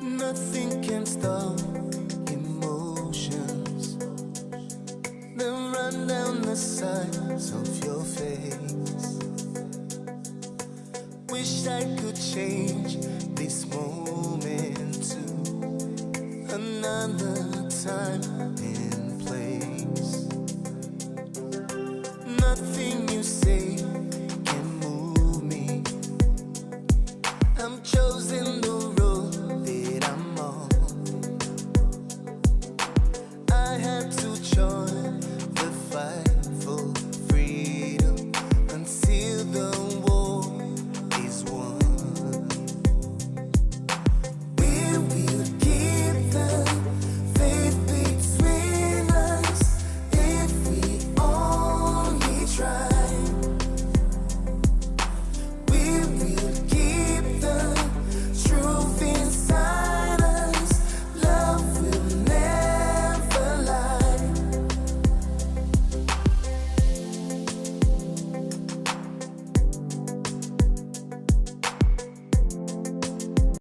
Nothing can stop emotions that run down the sides of your face. Wish I could change this moment to another time